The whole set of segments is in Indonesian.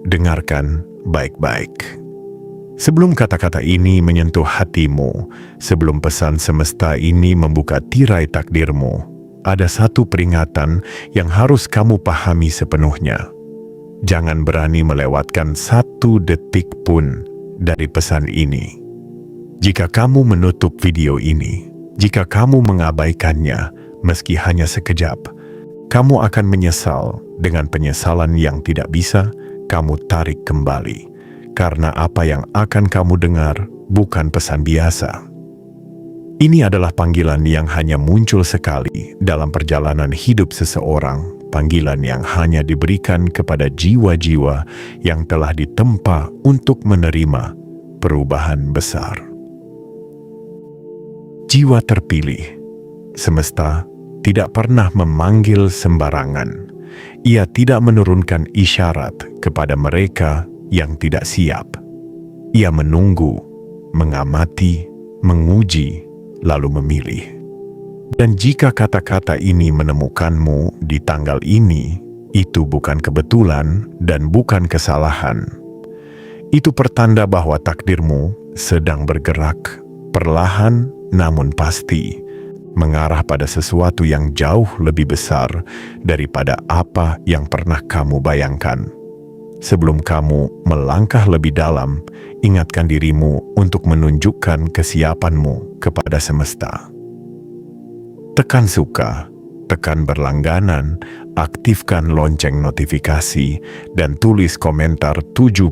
dengarkan baik-baik. Sebelum kata-kata ini menyentuh hatimu, sebelum pesan semesta ini membuka tirai takdirmu, ada satu peringatan yang harus kamu pahami sepenuhnya. Jangan berani melewatkan 1 detik pun dari pesan ini. Jika kamu menutup video ini, jika kamu mengabaikannya, meski hanya sekejap, kamu akan menyesal dengan penyesalan yang tidak bisa kamu tarik kembali. Karena apa yang akan kamu dengar bukan pesan biasa. Ini adalah panggilan yang hanya muncul sekali dalam perjalanan hidup seseorang, panggilan yang hanya diberikan kepada jiwa-jiwa yang telah ditempa untuk menerima perubahan besar. Jiwa terpilih. Semesta tidak pernah memanggil sembarangan. Ia tidak menurunkan isyarat kepada mereka yang tidak siap. Ia menunggu, mengamati, menguji, lalu memilih. Dan jika kata-kata ini menemukanmu di tanggal ini, itu bukan kebetulan dan bukan kesalahan. Itu pertanda bahwa takdirmu sedang bergerak, perlahan namun pasti, mengarah pada sesuatu yang jauh lebih besar daripada apa yang pernah kamu bayangkan. Sebelum kamu melangkah lebih dalam, ingatkan dirimu untuk menunjukkan kesiapanmu kepada semesta. Tekan suka, tekan berlangganan, aktifkan lonceng notifikasi, dan tulis komentar 77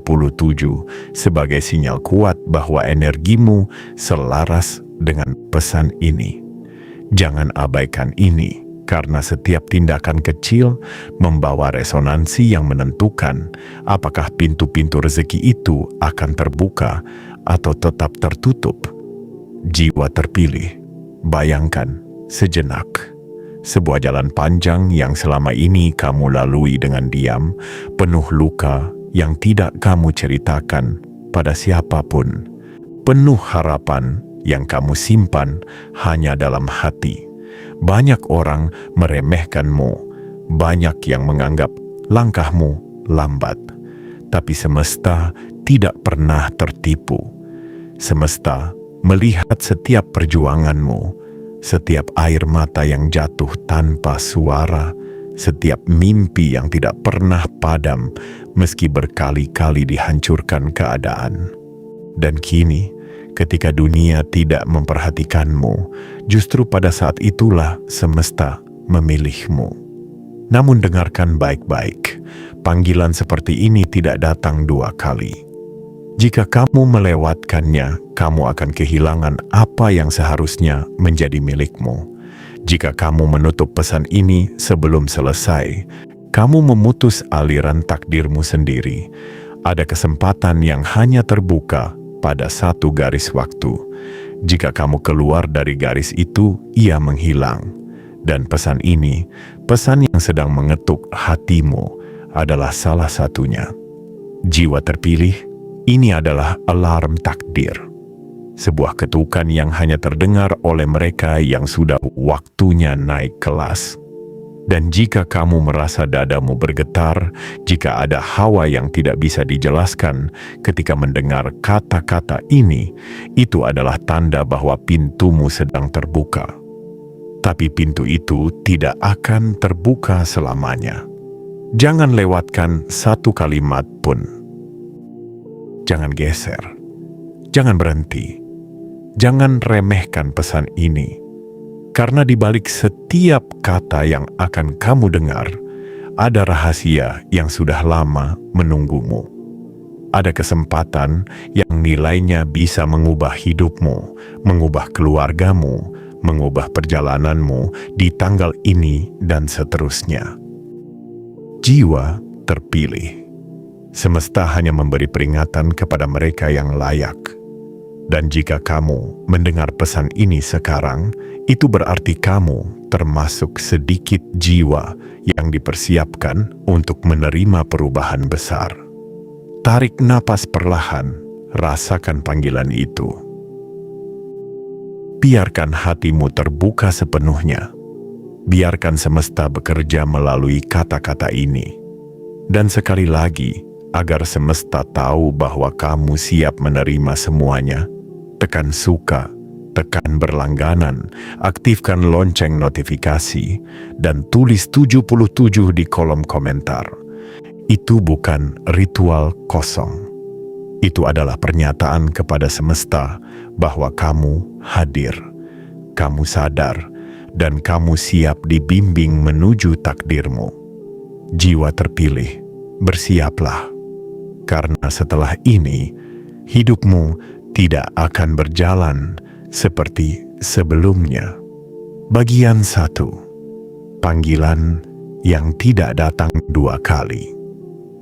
sebagai sinyal kuat bahwa energimu selaras dengan pesan ini. Jangan abaikan ini. Karena setiap tindakan kecil membawa resonansi yang menentukan apakah pintu-pintu rezeki itu akan terbuka atau tetap tertutup. Jiwa terpilih, bayangkan sejenak. Sebuah jalan panjang yang selama ini kamu lalui dengan diam, penuh luka yang tidak kamu ceritakan pada siapapun. Penuh harapan yang kamu simpan hanya dalam hati. Banyak orang meremehkanmu, banyak yang menganggap langkahmu lambat. Tapi semesta tidak pernah tertipu. Semesta melihat setiap perjuanganmu, setiap air mata yang jatuh tanpa suara, setiap mimpi yang tidak pernah padam meski berkali-kali dihancurkan keadaan. Dan kini, ketika dunia tidak memperhatikanmu, justru pada saat itulah semesta memilihmu. Namun dengarkan baik-baik, panggilan seperti ini tidak datang 2 kali. Jika kamu melewatkannya, kamu akan kehilangan apa yang seharusnya menjadi milikmu. Jika kamu menutup pesan ini sebelum selesai, kamu memutus aliran takdirmu sendiri. Ada kesempatan yang hanya terbuka pada 1 garis waktu. Jika kamu keluar dari garis itu, ia menghilang. Dan pesan ini, pesan yang sedang mengetuk hatimu, adalah salah satunya. Jiwa terpilih, ini adalah alarm takdir. Sebuah ketukan yang hanya terdengar oleh mereka yang sudah waktunya naik kelas. Dan jika kamu merasa dadamu bergetar, jika ada hawa yang tidak bisa dijelaskan ketika mendengar kata-kata ini, itu adalah tanda bahwa pintumu sedang terbuka. Tapi pintu itu tidak akan terbuka selamanya. Jangan lewatkan 1 kalimat pun. Jangan geser. Jangan berhenti. Jangan remehkan pesan ini. Karena di balik setiap kata yang akan kamu dengar, ada rahasia yang sudah lama menunggumu. Ada kesempatan yang nilainya bisa mengubah hidupmu, mengubah keluargamu, mengubah perjalananmu di tanggal ini dan seterusnya. Jiwa terpilih. Semesta hanya memberi peringatan kepada mereka yang layak. Dan jika kamu mendengar pesan ini sekarang, itu berarti kamu termasuk sedikit jiwa yang dipersiapkan untuk menerima perubahan besar. Tarik napas perlahan, rasakan panggilan itu. Biarkan hatimu terbuka sepenuhnya. Biarkan semesta bekerja melalui kata-kata ini. Dan sekali lagi, agar semesta tahu bahwa kamu siap menerima semuanya, tekan suka, tekan berlangganan, aktifkan lonceng notifikasi, dan tulis 77 di kolom komentar. Itu bukan ritual kosong. Itu adalah pernyataan kepada semesta bahwa kamu hadir, kamu sadar, dan kamu siap dibimbing menuju takdirmu. Jiwa terpilih, bersiaplah. Karena setelah ini, hidupmu tidak akan berjalan seperti sebelumnya. Bagian 1. Panggilan yang tidak datang 2 kali.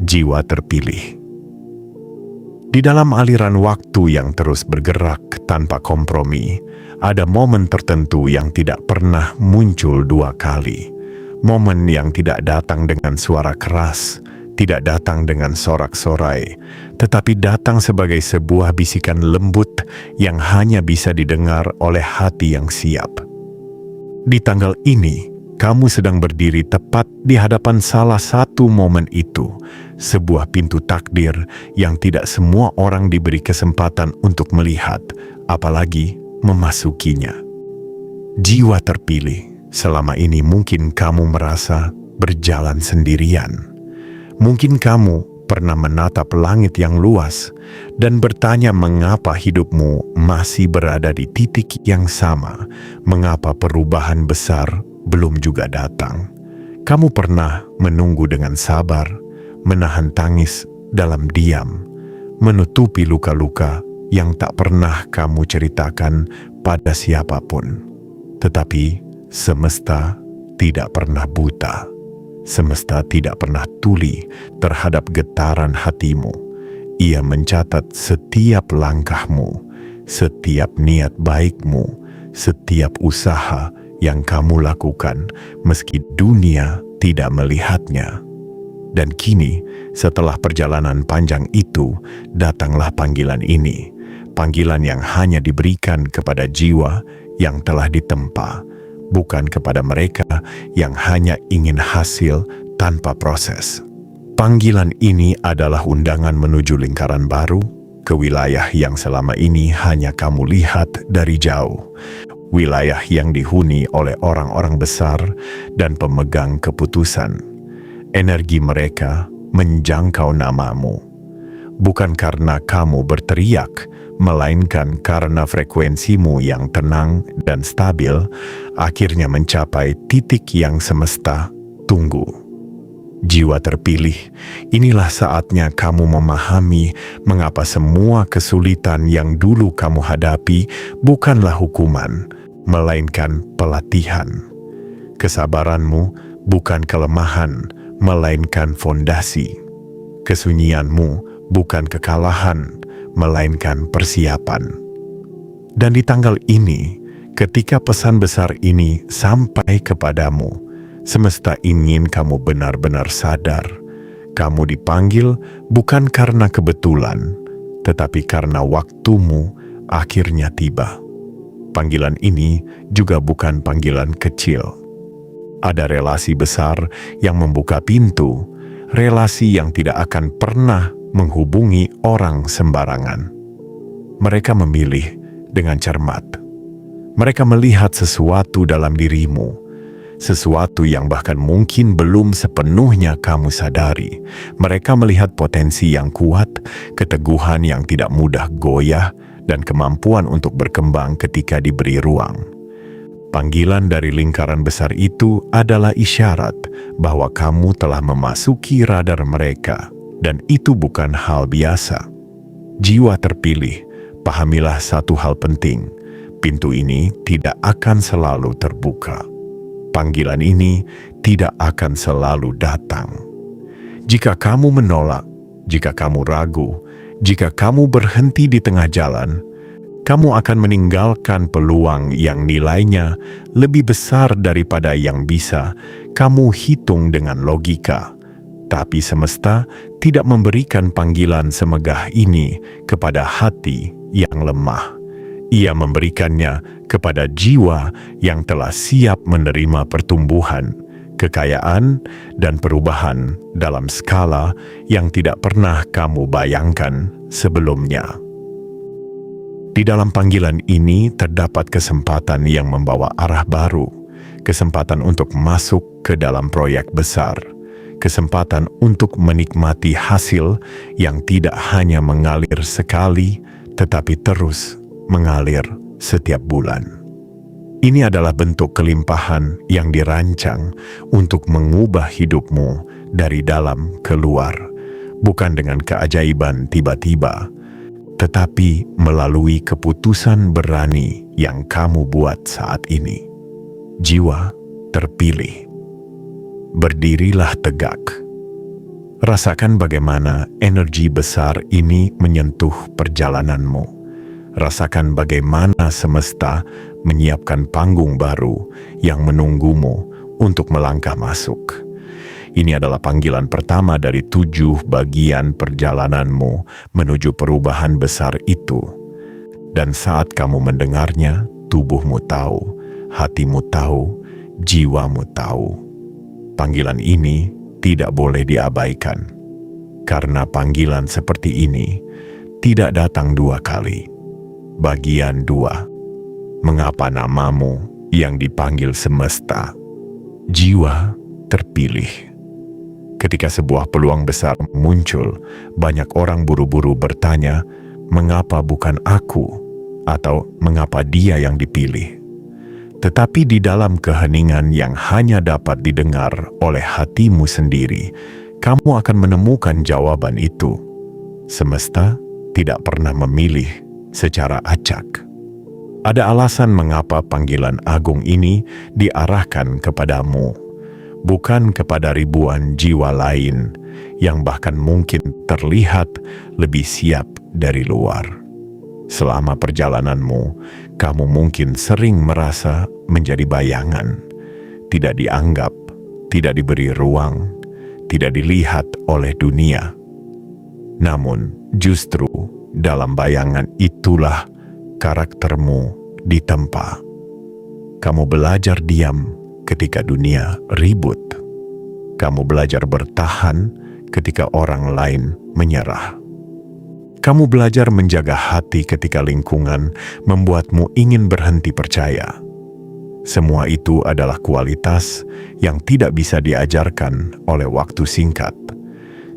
Jiwa terpilih. Di dalam aliran waktu yang terus bergerak tanpa kompromi, ada momen tertentu yang tidak pernah muncul 2 kali. Momen yang tidak datang dengan suara keras, tidak datang dengan sorak-sorai, tetapi datang sebagai sebuah bisikan lembut yang hanya bisa didengar oleh hati yang siap. Di tanggal ini, kamu sedang berdiri tepat di hadapan salah satu momen itu, sebuah pintu takdir yang tidak semua orang diberi kesempatan untuk melihat, apalagi memasukinya. Jiwa terpilih, selama ini mungkin kamu merasa berjalan sendirian. Mungkin kamu pernah menatap langit yang luas dan bertanya mengapa hidupmu masih berada di titik yang sama, mengapa perubahan besar belum juga datang. Kamu pernah menunggu dengan sabar, menahan tangis dalam diam, menutupi luka-luka yang tak pernah kamu ceritakan pada siapapun. Tetapi semesta tidak pernah buta. Semesta tidak pernah tuli terhadap getaran hatimu. Ia mencatat setiap langkahmu, setiap niat baikmu, setiap usaha yang kamu lakukan meski dunia tidak melihatnya. Dan kini, setelah perjalanan panjang itu, datanglah panggilan ini. Panggilan yang hanya diberikan kepada jiwa yang telah ditempa, bukan kepada mereka yang hanya ingin hasil tanpa proses. Panggilan ini adalah undangan menuju lingkaran baru, ke wilayah yang selama ini hanya kamu lihat dari jauh. Wilayah yang dihuni oleh orang-orang besar dan pemegang keputusan. Energi mereka menjangkau namamu. Bukan karena kamu berteriak, melainkan karena frekuensimu yang tenang dan stabil akhirnya mencapai titik yang semesta tunggu. Jiwa terpilih, inilah saatnya kamu memahami mengapa semua kesulitan yang dulu kamu hadapi bukanlah hukuman, melainkan pelatihan. Kesabaranmu bukan kelemahan, melainkan fondasi. Kesunyianmu bukan kekalahan, melainkan persiapan. Dan di tanggal ini, ketika pesan besar ini sampai kepadamu, semesta ingin kamu benar-benar sadar. Kamu dipanggil bukan karena kebetulan, tetapi karena waktumu akhirnya tiba. Panggilan ini juga bukan panggilan kecil. Ada relasi besar yang membuka pintu, relasi yang tidak akan pernah menghubungi orang sembarangan. Mereka memilih dengan cermat. Mereka melihat sesuatu dalam dirimu, sesuatu yang bahkan mungkin belum sepenuhnya kamu sadari. Mereka melihat potensi yang kuat, keteguhan yang tidak mudah goyah, dan kemampuan untuk berkembang ketika diberi ruang. Panggilan dari lingkaran besar itu adalah isyarat bahwa kamu telah memasuki radar mereka. Dan itu bukan hal biasa. Jiwa terpilih, pahamilah satu hal penting. Pintu ini tidak akan selalu terbuka. Panggilan ini tidak akan selalu datang. Jika kamu menolak, jika kamu ragu, jika kamu berhenti di tengah jalan, kamu akan meninggalkan peluang yang nilainya lebih besar daripada yang bisa kamu hitung dengan logika. Tapi semesta tidak memberikan panggilan semegah ini kepada hati yang lemah. Ia memberikannya kepada jiwa yang telah siap menerima pertumbuhan, kekayaan, dan perubahan dalam skala yang tidak pernah kamu bayangkan sebelumnya. Di dalam panggilan ini terdapat kesempatan yang membawa arah baru, kesempatan untuk masuk ke dalam proyek besar, kesempatan untuk menikmati hasil yang tidak hanya mengalir sekali, tetapi terus mengalir setiap bulan. Ini adalah bentuk kelimpahan yang dirancang untuk mengubah hidupmu dari dalam keluar, bukan dengan keajaiban tiba-tiba, tetapi melalui keputusan berani yang kamu buat saat ini. Jiwa terpilih. Berdirilah tegak. Rasakan bagaimana energi besar ini menyentuh perjalananmu. Rasakan bagaimana semesta menyiapkan panggung baru yang menunggumu untuk melangkah masuk. Ini adalah panggilan pertama dari 7 bagian perjalananmu menuju perubahan besar itu. Dan saat kamu mendengarnya, tubuhmu tahu, hatimu tahu, jiwamu tahu. Panggilan ini tidak boleh diabaikan. Karena panggilan seperti ini tidak datang 2 kali. Bagian 2. Mengapa namamu yang dipanggil semesta? Jiwa terpilih. Ketika sebuah peluang besar muncul, banyak orang buru-buru bertanya, mengapa bukan aku? Atau mengapa dia yang dipilih? Tetapi di dalam keheningan yang hanya dapat didengar oleh hatimu sendiri, kamu akan menemukan jawaban itu. Semesta tidak pernah memilih secara acak. Ada alasan mengapa panggilan agung ini diarahkan kepadamu, bukan kepada ribuan jiwa lain yang bahkan mungkin terlihat lebih siap dari luar. Selama perjalananmu, kamu mungkin sering merasa menjadi bayangan, tidak dianggap, tidak diberi ruang, tidak dilihat oleh dunia. Namun, justru dalam bayangan itulah karaktermu ditempa. Kamu belajar diam ketika dunia ribut. Kamu belajar bertahan ketika orang lain menyerah. Kamu belajar menjaga hati ketika lingkungan membuatmu ingin berhenti percaya. Semua itu adalah kualitas yang tidak bisa diajarkan oleh waktu singkat.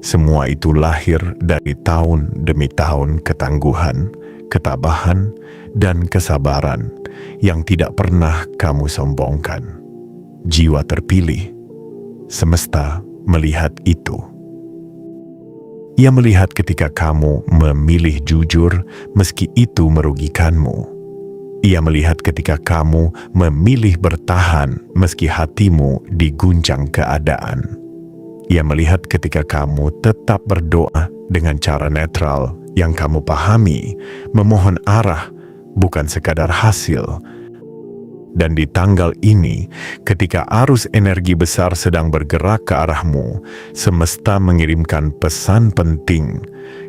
Semua itu lahir dari tahun demi tahun ketangguhan, ketabahan, dan kesabaran yang tidak pernah kamu sombongkan. Jiwa terpilih. Semesta melihat itu. Ia melihat ketika kamu memilih jujur meski itu merugikanmu. Ia melihat ketika kamu memilih bertahan meski hatimu diguncang keadaan. Ia melihat ketika kamu tetap berdoa dengan cara netral yang kamu pahami, memohon arah, bukan sekadar hasil. Dan di tanggal ini, ketika arus energi besar sedang bergerak ke arahmu, semesta mengirimkan pesan penting.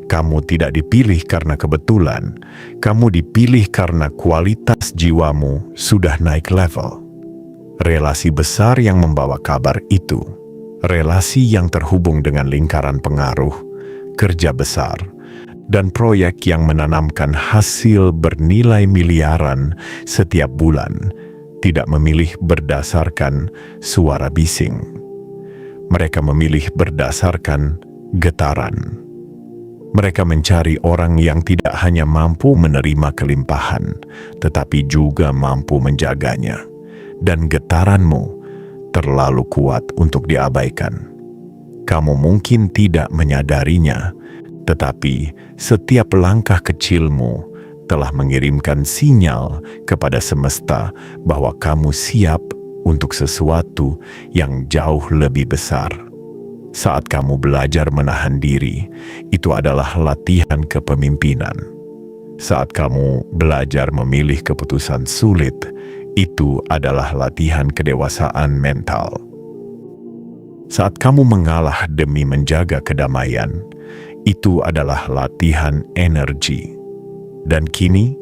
Kamu tidak dipilih karena kebetulan, kamu dipilih karena kualitas jiwamu sudah naik level. Relasi besar yang membawa kabar itu, relasi yang terhubung dengan lingkaran pengaruh, kerja besar, dan proyek yang menanamkan hasil bernilai miliaran setiap bulan, tidak memilih berdasarkan suara bising. Mereka memilih berdasarkan getaran. Mereka mencari orang yang tidak hanya mampu menerima kelimpahan, tetapi juga mampu menjaganya. Dan getaranmu terlalu kuat untuk diabaikan. Kamu mungkin tidak menyadarinya, tetapi setiap langkah kecilmu telah mengirimkan sinyal kepada semesta bahwa kamu siap untuk sesuatu yang jauh lebih besar. Saat kamu belajar menahan diri, itu adalah latihan kepemimpinan. Saat kamu belajar memilih keputusan sulit, itu adalah latihan kedewasaan mental. Saat kamu mengalah demi menjaga kedamaian, itu adalah latihan energi. Dan kini,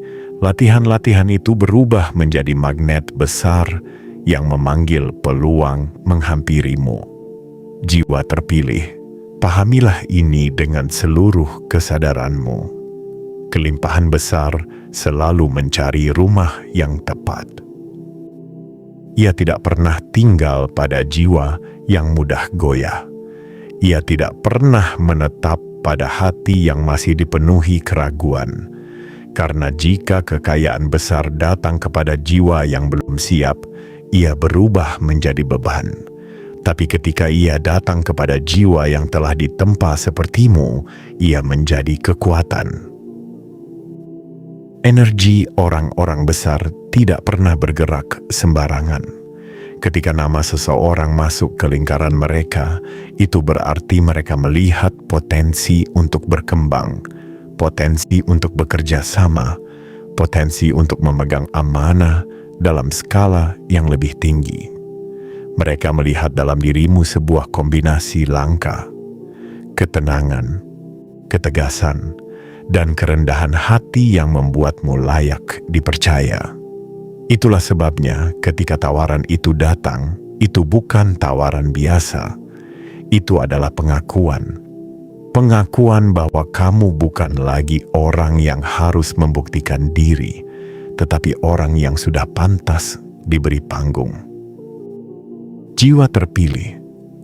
latihan-latihan itu berubah menjadi magnet besar yang memanggil peluang menghampirimu. Jiwa terpilih, pahamilah ini dengan seluruh kesadaranmu. Kelimpahan besar selalu mencari rumah yang tepat. Ia tidak pernah tinggal pada jiwa yang mudah goyah. Ia tidak pernah menetap pada hati yang masih dipenuhi keraguan. Karena jika kekayaan besar datang kepada jiwa yang belum siap, ia berubah menjadi beban. Tapi ketika ia datang kepada jiwa yang telah ditempa sepertimu, ia menjadi kekuatan. Energi orang-orang besar tidak pernah bergerak sembarangan. Ketika nama seseorang masuk ke lingkaran mereka, itu berarti mereka melihat potensi untuk berkembang, potensi untuk bekerja sama, potensi untuk memegang amanah dalam skala yang lebih tinggi. Mereka melihat dalam dirimu sebuah kombinasi langkah, ketenangan, ketegasan, dan kerendahan hati yang membuatmu layak dipercaya. Itulah sebabnya ketika tawaran itu datang, itu bukan tawaran biasa. Itu adalah pengakuan. Pengakuan bahwa kamu bukan lagi orang yang harus membuktikan diri, tetapi orang yang sudah pantas diberi panggung. Jiwa terpilih,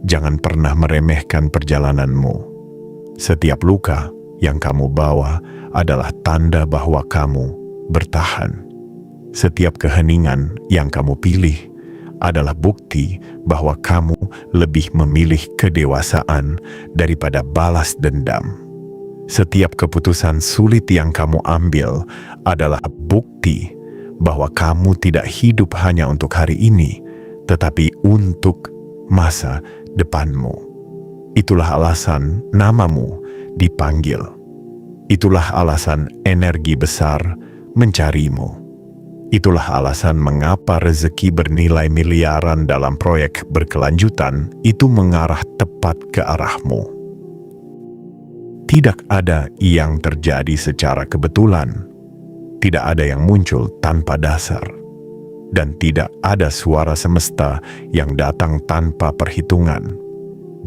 jangan pernah meremehkan perjalananmu. Setiap luka yang kamu bawa adalah tanda bahwa kamu bertahan. Setiap keheningan yang kamu pilih adalah bukti bahwa kamu lebih memilih kedewasaan daripada balas dendam. Setiap keputusan sulit yang kamu ambil adalah bukti bahwa kamu tidak hidup hanya untuk hari ini, tetapi untuk masa depanmu. Itulah alasan namamu dipanggil. Itulah alasan energi besar mencarimu. Itulah alasan mengapa rezeki bernilai miliaran dalam proyek berkelanjutan itu mengarah tepat ke arahmu. Tidak ada yang terjadi secara kebetulan. Tidak ada yang muncul tanpa dasar. Dan tidak ada suara semesta yang datang tanpa perhitungan.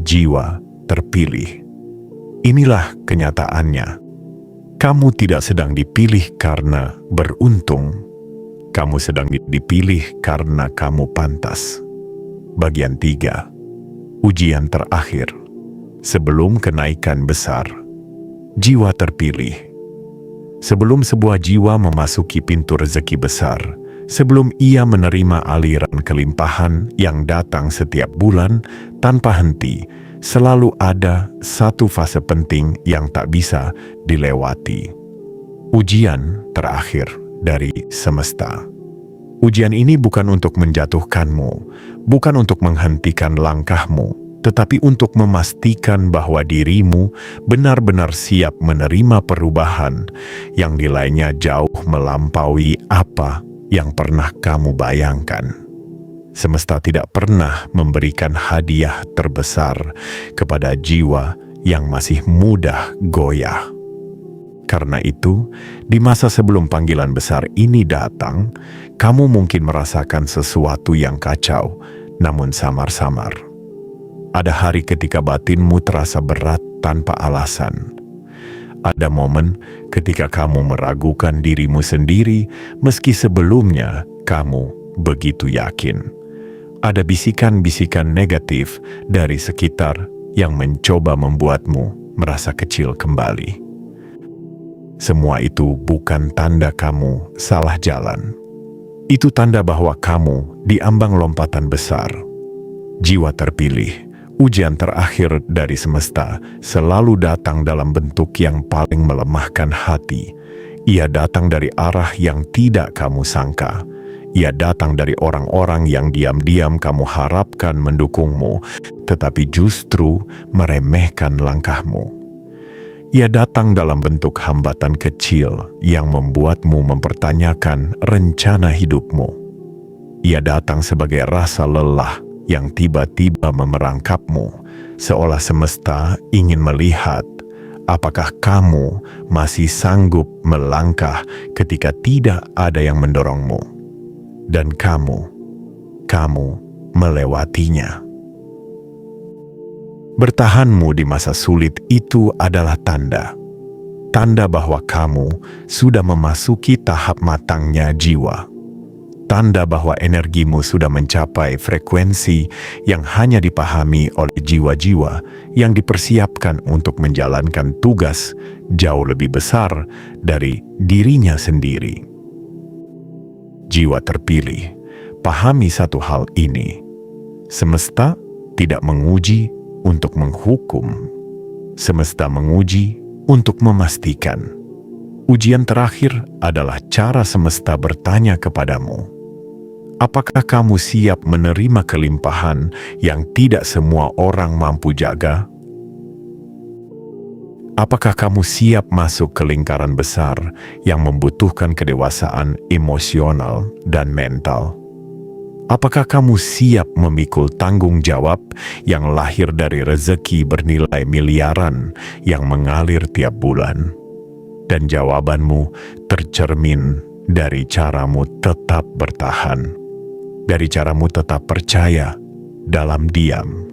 Jiwa terpilih. Inilah kenyataannya. Kamu tidak sedang dipilih karena beruntung. Kamu sedang dipilih karena kamu pantas. Bagian 3. Ujian terakhir. Sebelum kenaikan besar. Jiwa terpilih. Sebelum sebuah jiwa memasuki pintu rezeki besar, sebelum ia menerima aliran kelimpahan yang datang setiap bulan tanpa henti, selalu ada satu fase penting yang tak bisa dilewati. Ujian terakhir dari semesta. Ujian ini bukan untuk menjatuhkanmu, bukan untuk menghentikan langkahmu, tetapi untuk memastikan bahwa dirimu benar-benar siap menerima perubahan yang nilainya jauh melampaui apa yang pernah kamu bayangkan. Semesta tidak pernah memberikan hadiah terbesar kepada jiwa yang masih mudah goyah. Karena itu, di masa sebelum panggilan besar ini datang, kamu mungkin merasakan sesuatu yang kacau, namun samar-samar. Ada hari ketika batinmu terasa berat tanpa alasan. Ada momen ketika kamu meragukan dirimu sendiri, meski sebelumnya kamu begitu yakin. Ada bisikan-bisikan negatif dari sekitar yang mencoba membuatmu merasa kecil kembali. Semua itu bukan tanda kamu salah jalan. Itu tanda bahwa kamu diambang lompatan besar. Jiwa terpilih, ujian terakhir dari semesta, selalu datang dalam bentuk yang paling melemahkan hati. Ia datang dari arah yang tidak kamu sangka. Ia datang dari orang-orang yang diam-diam kamu harapkan mendukungmu, tetapi justru meremehkan langkahmu. Ia datang dalam bentuk hambatan kecil yang membuatmu mempertanyakan rencana hidupmu. Ia datang sebagai rasa lelah yang tiba-tiba memerangkapmu, seolah semesta ingin melihat apakah kamu masih sanggup melangkah ketika tidak ada yang mendorongmu. Dan kamu kamu melewatinya. Bertahanmu di masa sulit itu adalah tanda bahwa kamu sudah memasuki tahap matangnya jiwa. Tanda bahwa energimu sudah mencapai frekuensi yang hanya dipahami oleh jiwa-jiwa yang dipersiapkan untuk menjalankan tugas jauh lebih besar dari dirinya sendiri. Jiwa terpilih, pahami satu hal ini. Semesta tidak menguji untuk menghukum. Semesta menguji untuk memastikan. Ujian terakhir adalah cara semesta bertanya kepadamu. Apakah kamu siap menerima kelimpahan yang tidak semua orang mampu jaga? Apakah kamu siap masuk ke lingkaran besar yang membutuhkan kedewasaan emosional dan mental? Apakah kamu siap memikul tanggung jawab yang lahir dari rezeki bernilai miliaran yang mengalir tiap bulan? Dan jawabanmu tercermin dari caramu tetap bertahan, dari caramu tetap percaya dalam diam,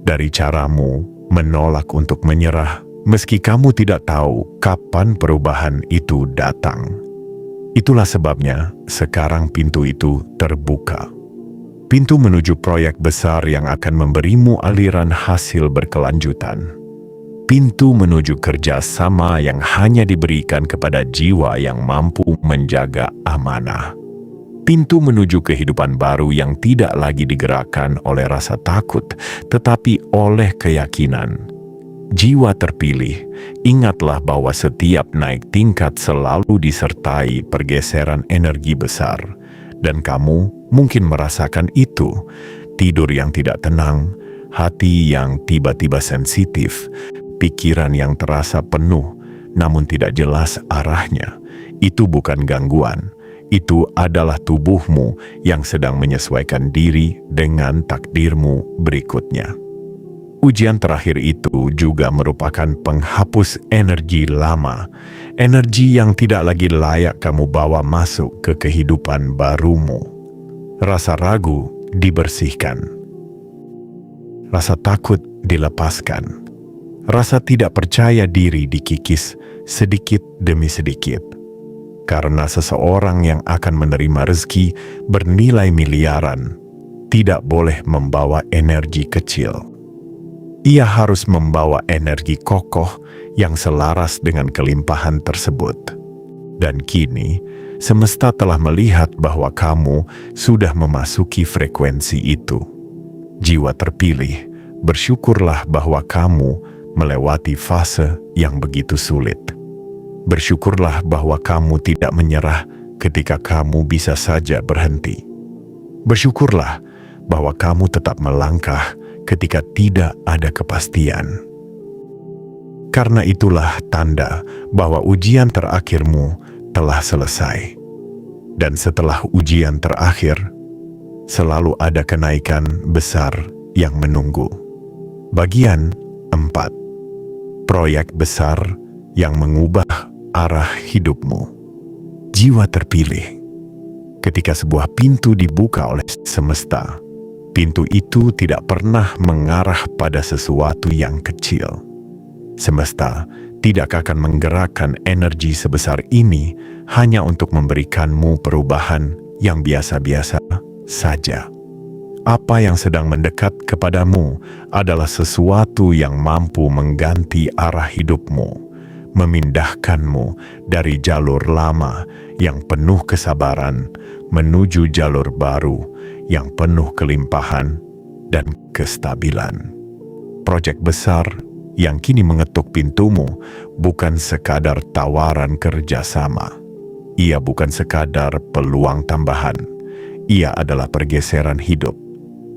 dari caramu menolak untuk menyerah meski kamu tidak tahu kapan perubahan itu datang. Itulah sebabnya sekarang pintu itu terbuka. Pintu menuju proyek besar yang akan memberimu aliran hasil berkelanjutan. Pintu menuju kerjasama yang hanya diberikan kepada jiwa yang mampu menjaga amanah. Pintu menuju kehidupan baru yang tidak lagi digerakkan oleh rasa takut, tetapi oleh keyakinan. Jiwa terpilih, ingatlah bahwa setiap naik tingkat selalu disertai pergeseran energi besar. Dan kamu mungkin merasakan itu, tidur yang tidak tenang, hati yang tiba-tiba sensitif, pikiran yang terasa penuh namun tidak jelas arahnya. Itu bukan gangguan. Itu adalah tubuhmu yang sedang menyesuaikan diri dengan takdirmu berikutnya. Ujian terakhir itu juga merupakan penghapus energi lama, energi yang tidak lagi layak kamu bawa masuk ke kehidupan barumu. Rasa ragu dibersihkan, rasa takut dilepaskan, rasa tidak percaya diri dikikis sedikit demi sedikit. Karena seseorang yang akan menerima rezeki bernilai miliaran tidak boleh membawa energi kecil. Ia harus membawa energi kokoh yang selaras dengan kelimpahan tersebut. Dan kini, semesta telah melihat bahwa kamu sudah memasuki frekuensi itu. Jiwa terpilih, bersyukurlah bahwa kamu melewati fase yang begitu sulit. Bersyukurlah bahwa kamu tidak menyerah ketika kamu bisa saja berhenti. Bersyukurlah bahwa kamu tetap melangkah ketika tidak ada kepastian. Karena itulah tanda bahwa ujian terakhirmu telah selesai. Dan setelah ujian terakhir, selalu ada kenaikan besar yang menunggu. Bagian 4. Proyek besar yang mengubah arah hidupmu. Jiwa terpilih. Ketika sebuah pintu dibuka oleh semesta, pintu itu tidak pernah mengarah pada sesuatu yang kecil. Semesta tidak akan menggerakkan energi sebesar ini hanya untuk memberikanmu perubahan yang biasa-biasa saja. Apa yang sedang mendekat kepadamu adalah sesuatu yang mampu mengganti arah hidupmu, memindahkanmu dari jalur lama yang penuh kesabaran menuju jalur baru yang penuh kelimpahan dan kestabilan. Proyek besar yang kini mengetuk pintumu bukan sekadar tawaran kerjasama. Ia bukan sekadar peluang tambahan. Ia adalah pergeseran hidup,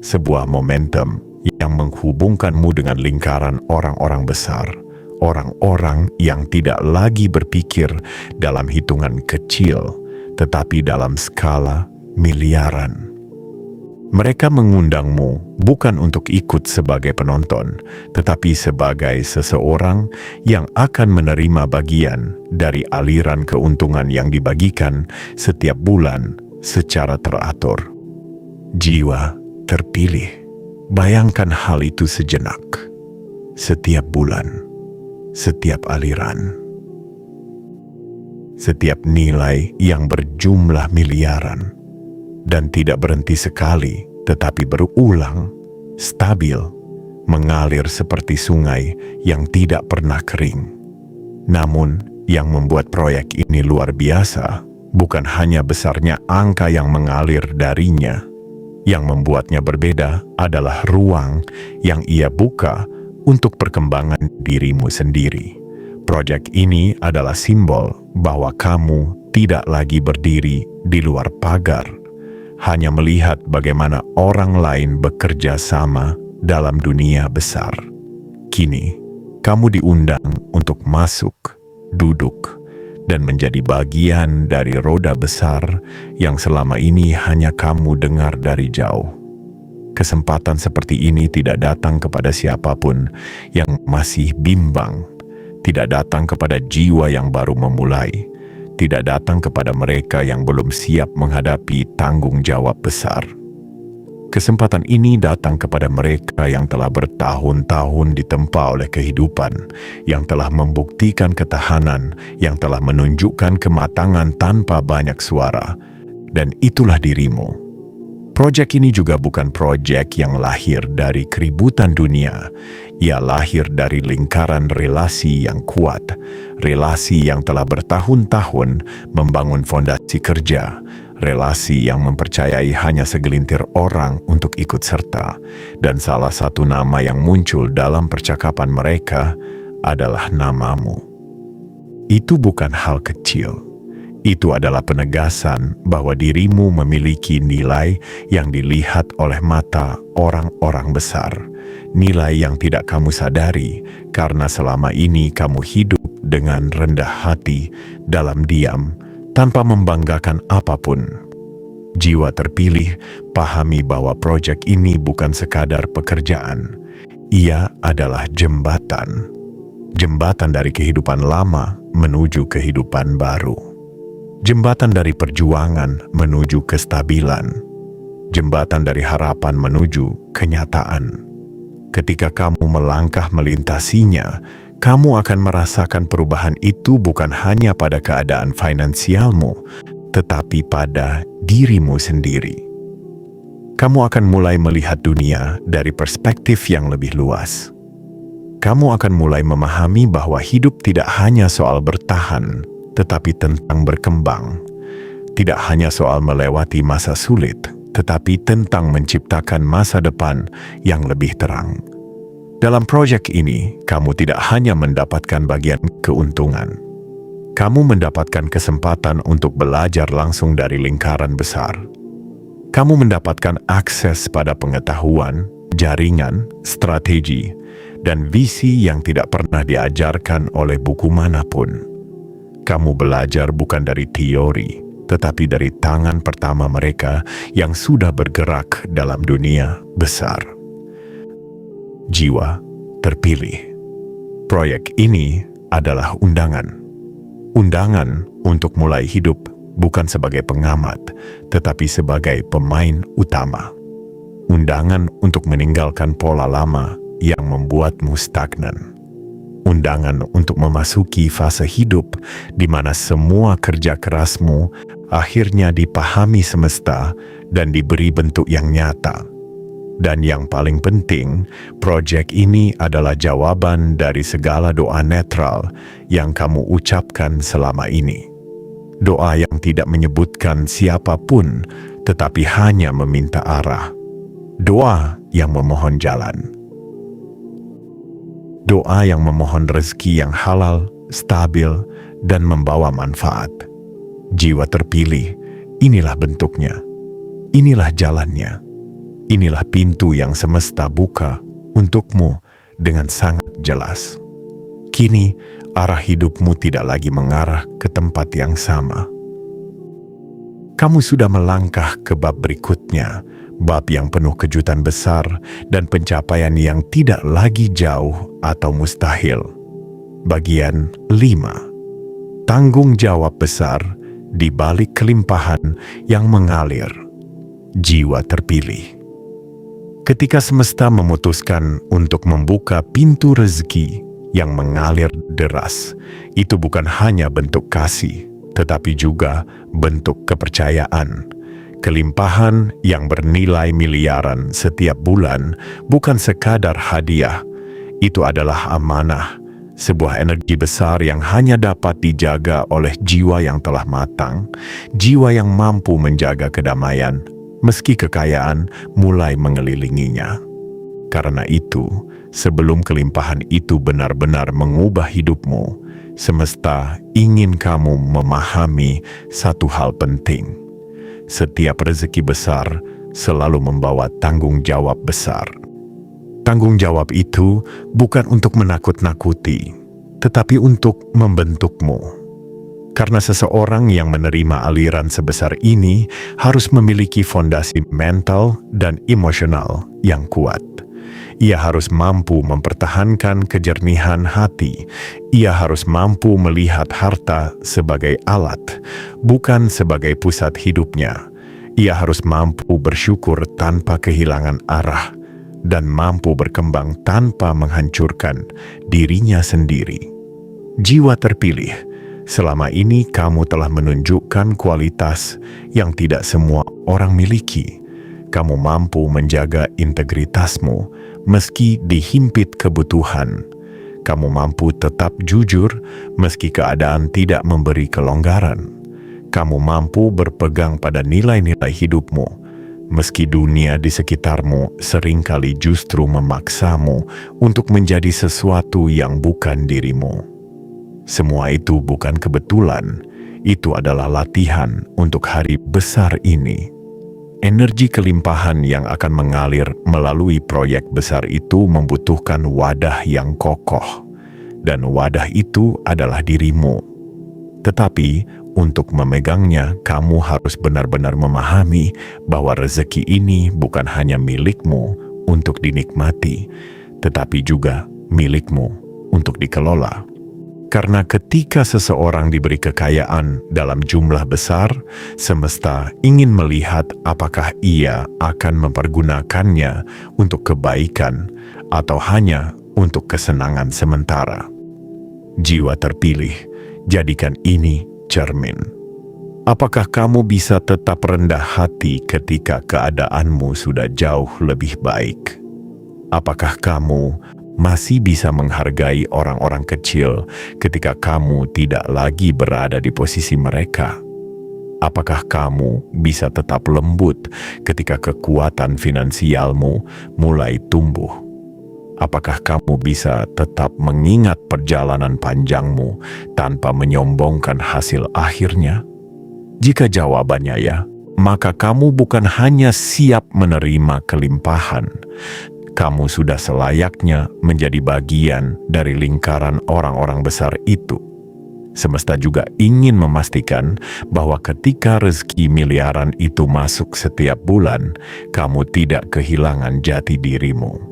sebuah momentum yang menghubungkanmu dengan lingkaran orang-orang besar. Orang-orang yang tidak lagi berpikir dalam hitungan kecil, tetapi dalam skala miliaran. Mereka mengundangmu bukan untuk ikut sebagai penonton, tetapi sebagai seseorang yang akan menerima bagian dari aliran keuntungan yang dibagikan setiap bulan secara teratur. Jiwa terpilih. Bayangkan hal itu sejenak. Setiap bulan, setiap aliran, setiap nilai yang berjumlah miliaran dan tidak berhenti sekali, tetapi berulang, stabil, mengalir seperti sungai yang tidak pernah kering. Namun, yang membuat proyek ini luar biasa bukan hanya besarnya angka yang mengalir darinya. Yang membuatnya berbeda adalah ruang yang ia buka untuk perkembangan dirimu sendiri. Proyek ini adalah simbol bahwa kamu tidak lagi berdiri di luar pagar, hanya melihat bagaimana orang lain bekerja sama dalam dunia besar. Kini, kamu diundang untuk masuk, duduk, dan menjadi bagian dari roda besar yang selama ini hanya kamu dengar dari jauh. Kesempatan seperti ini tidak datang kepada siapapun yang masih bimbang, tidak datang kepada jiwa yang baru memulai, tidak datang kepada mereka yang belum siap menghadapi tanggung jawab besar. Kesempatan ini datang kepada mereka yang telah bertahun-tahun ditempa oleh kehidupan, yang telah membuktikan ketahanan, yang telah menunjukkan kematangan tanpa banyak suara. Dan itulah dirimu. Proyek ini juga bukan proyek yang lahir dari keributan dunia. Ia lahir dari lingkaran relasi yang kuat, relasi yang telah bertahun-tahun membangun fondasi kerja, relasi yang mempercayai hanya segelintir orang untuk ikut serta, dan salah satu nama yang muncul dalam percakapan mereka adalah namamu. Itu bukan hal kecil. Itu adalah penegasan bahwa dirimu memiliki nilai yang dilihat oleh mata orang-orang besar. Nilai yang tidak kamu sadari karena selama ini kamu hidup dengan rendah hati, dalam diam, tanpa membanggakan apapun. Jiwa terpilih, pahami bahwa proyek ini bukan sekadar pekerjaan. Ia adalah jembatan. Jembatan dari kehidupan lama menuju kehidupan baru. Jembatan dari perjuangan menuju kestabilan. Jembatan dari harapan menuju kenyataan. Ketika kamu melangkah melintasinya, kamu akan merasakan perubahan itu bukan hanya pada keadaan finansialmu, tetapi pada dirimu sendiri. Kamu akan mulai melihat dunia dari perspektif yang lebih luas. Kamu akan mulai memahami bahwa hidup tidak hanya soal bertahan, tetapi tentang berkembang. Tidak hanya soal melewati masa sulit, tetapi tentang menciptakan masa depan yang lebih terang. Dalam proyek ini, kamu tidak hanya mendapatkan bagian keuntungan. Kamu mendapatkan kesempatan untuk belajar langsung dari lingkaran besar. Kamu mendapatkan akses pada pengetahuan, jaringan, strategi, dan visi yang tidak pernah diajarkan oleh buku manapun. Kamu belajar bukan dari teori, tetapi dari tangan pertama mereka yang sudah bergerak dalam dunia besar. Jiwa terpilih. Proyek ini adalah undangan. Undangan untuk mulai hidup bukan sebagai pengamat, tetapi sebagai pemain utama. Undangan untuk meninggalkan pola lama yang membuatmu stagnan. Undangan untuk memasuki fase hidup di mana semua kerja kerasmu akhirnya dipahami semesta dan diberi bentuk yang nyata. Dan yang paling penting, proyek ini adalah jawaban dari segala doa netral yang kamu ucapkan selama ini. Doa yang tidak menyebutkan siapapun, tetapi hanya meminta arah. Doa yang memohon jalan. Doa yang memohon rezeki yang halal, stabil, dan membawa manfaat. Jiwa terpilih, inilah bentuknya. Inilah jalannya. Inilah pintu yang semesta buka untukmu dengan sangat jelas. Kini, arah hidupmu tidak lagi mengarah ke tempat yang sama. Kamu sudah melangkah ke bab berikutnya, bab yang penuh kejutan besar dan pencapaian yang tidak lagi jauh atau mustahil. Bagian 5. Tanggung jawab besar di balik kelimpahan yang mengalir. jiwa terpilih. Ketika semesta memutuskan untuk membuka pintu rezeki yang mengalir deras, itu bukan hanya bentuk kasih, tetapi juga bentuk kepercayaan. Kelimpahan yang bernilai miliaran setiap bulan bukan sekadar hadiah, itu adalah amanah, sebuah energi besar yang hanya dapat dijaga oleh jiwa yang telah matang, jiwa yang mampu menjaga kedamaian, meski kekayaan mulai mengelilinginya. Karena itu, sebelum kelimpahan itu benar-benar mengubah hidupmu, semesta ingin kamu memahami satu hal penting. Setiap rezeki besar selalu membawa tanggung jawab besar. Tanggung jawab itu bukan untuk menakut-nakuti, tetapi untuk membentukmu. Karena seseorang yang menerima aliran sebesar ini harus memiliki fondasi mental dan emosional yang kuat. Ia harus mampu mempertahankan kejernihan hati. Ia harus mampu melihat harta sebagai alat, bukan sebagai pusat hidupnya. Ia harus mampu bersyukur tanpa kehilangan arah, dan mampu berkembang tanpa menghancurkan dirinya sendiri. Jiwa terpilih, selama ini kamu telah menunjukkan kualitas yang tidak semua orang miliki. Kamu mampu menjaga integritasmu meski dihimpit kebutuhan. Kamu mampu tetap jujur meski keadaan tidak memberi kelonggaran. Kamu mampu berpegang pada nilai-nilai hidupmu meski dunia di sekitarmu seringkali justru memaksamu untuk menjadi sesuatu yang bukan dirimu. Semua itu bukan kebetulan, itu adalah latihan untuk hari besar ini. Energi kelimpahan yang akan mengalir melalui proyek besar itu membutuhkan wadah yang kokoh, dan wadah itu adalah dirimu. Tetapi untuk memegangnya, kamu harus benar-benar memahami bahwa rezeki ini bukan hanya milikmu untuk dinikmati, tetapi juga milikmu untuk dikelola. Karena ketika seseorang diberi kekayaan dalam jumlah besar, semesta ingin melihat apakah ia akan mempergunakannya untuk kebaikan atau hanya untuk kesenangan sementara. Jiwa terpilih, jadikan ini cermin. Apakah kamu bisa tetap rendah hati ketika keadaanmu sudah jauh lebih baik? Apakah kamu masih bisa menghargai orang-orang kecil ketika kamu tidak lagi berada di posisi mereka? Apakah kamu bisa tetap lembut ketika kekuatan finansialmu mulai tumbuh? Apakah kamu bisa tetap mengingat perjalanan panjangmu tanpa menyombongkan hasil akhirnya? Jika jawabannya ya, maka kamu bukan hanya siap menerima kelimpahan, kamu sudah selayaknya menjadi bagian dari lingkaran orang-orang besar itu. Semesta juga ingin memastikan bahwa ketika rezeki miliaran itu masuk setiap bulan, kamu tidak kehilangan jati dirimu.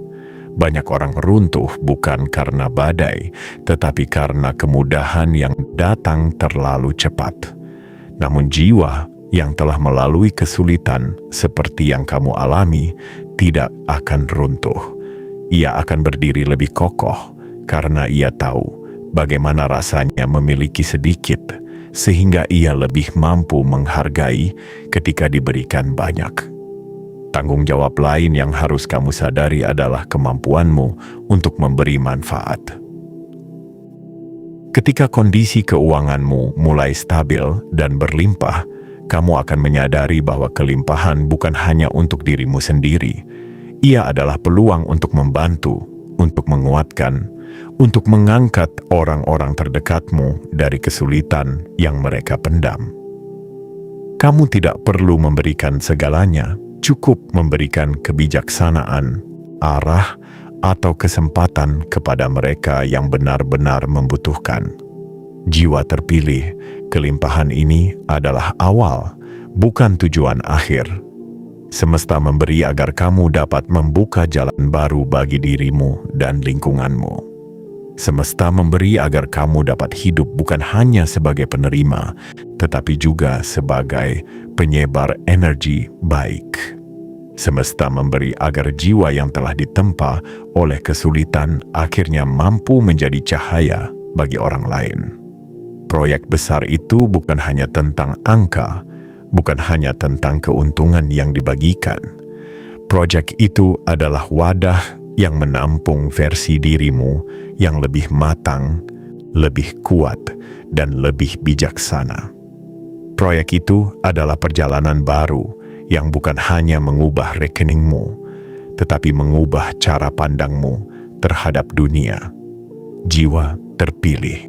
Banyak orang runtuh bukan karena badai, tetapi karena kemudahan yang datang terlalu cepat. Namun jiwa yang telah melalui kesulitan seperti yang kamu alami tidak akan runtuh. Ia akan berdiri lebih kokoh karena ia tahu bagaimana rasanya memiliki sedikit, sehingga ia lebih mampu menghargai ketika diberikan banyak. Tanggung jawab lain yang harus kamu sadari adalah kemampuanmu untuk memberi manfaat. Ketika kondisi keuanganmu mulai stabil dan berlimpah, kamu akan menyadari bahwa kelimpahan bukan hanya untuk dirimu sendiri. Ia adalah peluang untuk membantu, untuk menguatkan, untuk mengangkat orang-orang terdekatmu dari kesulitan yang mereka pendam. Kamu tidak perlu memberikan segalanya, cukup memberikan kebijaksanaan, arah, atau kesempatan kepada mereka yang benar-benar membutuhkan. Jiwa terpilih, kelimpahan ini adalah awal, bukan tujuan akhir. Semesta memberi agar kamu dapat membuka jalan baru bagi dirimu dan lingkunganmu. Semesta memberi agar kamu dapat hidup bukan hanya sebagai penerima, tetapi juga sebagai penyebar energi baik. Semesta memberi agar jiwa yang telah ditempa oleh kesulitan akhirnya mampu menjadi cahaya bagi orang lain. Proyek besar itu bukan hanya tentang angka, bukan hanya tentang keuntungan yang dibagikan. Proyek itu adalah wadah yang menampung versi dirimu yang lebih matang, lebih kuat, dan lebih bijaksana. Proyek itu adalah perjalanan baru yang bukan hanya mengubah rekeningmu, tetapi mengubah cara pandangmu terhadap dunia. Jiwa terpilih.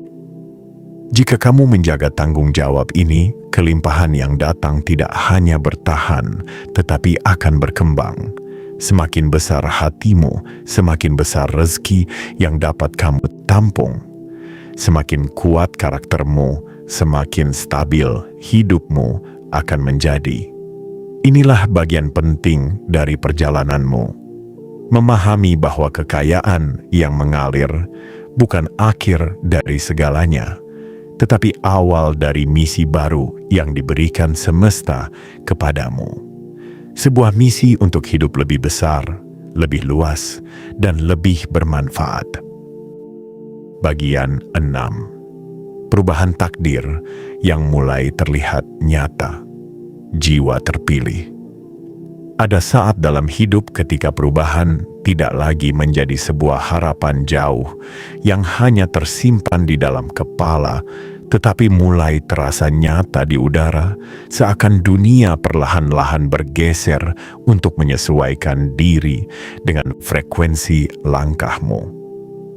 Jika kamu menjaga tanggung jawab ini, kelimpahan yang datang tidak hanya bertahan, tetapi akan berkembang. Semakin besar hatimu, semakin besar rezeki yang dapat kamu tampung. Semakin kuat karaktermu, semakin stabil hidupmu akan menjadi. Inilah bagian penting dari perjalananmu. Memahami bahwa kekayaan yang mengalir bukan akhir dari segalanya, tetapi awal dari misi baru yang diberikan semesta kepadamu. Sebuah misi untuk hidup lebih besar, lebih luas, dan lebih bermanfaat. Bagian 6. Perubahan takdir yang mulai terlihat nyata. Jiwa terpilih. Ada saat dalam hidup ketika perubahan tidak lagi menjadi sebuah harapan jauh yang hanya tersimpan di dalam kepala, tetapi mulai terasa nyata di udara, seakan dunia perlahan-lahan bergeser untuk menyesuaikan diri dengan frekuensi langkahmu.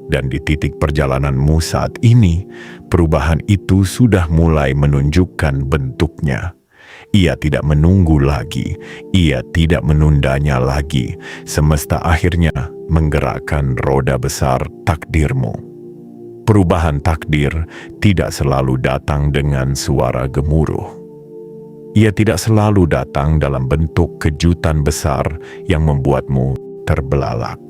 Dan di titik perjalananmu saat ini, perubahan itu sudah mulai menunjukkan bentuknya. Ia tidak menunggu lagi, ia tidak menundanya lagi. Semesta akhirnya menggerakkan roda besar takdirmu. Perubahan takdir tidak selalu datang dengan suara gemuruh. Ia tidak selalu datang dalam bentuk kejutan besar yang membuatmu terbelalak.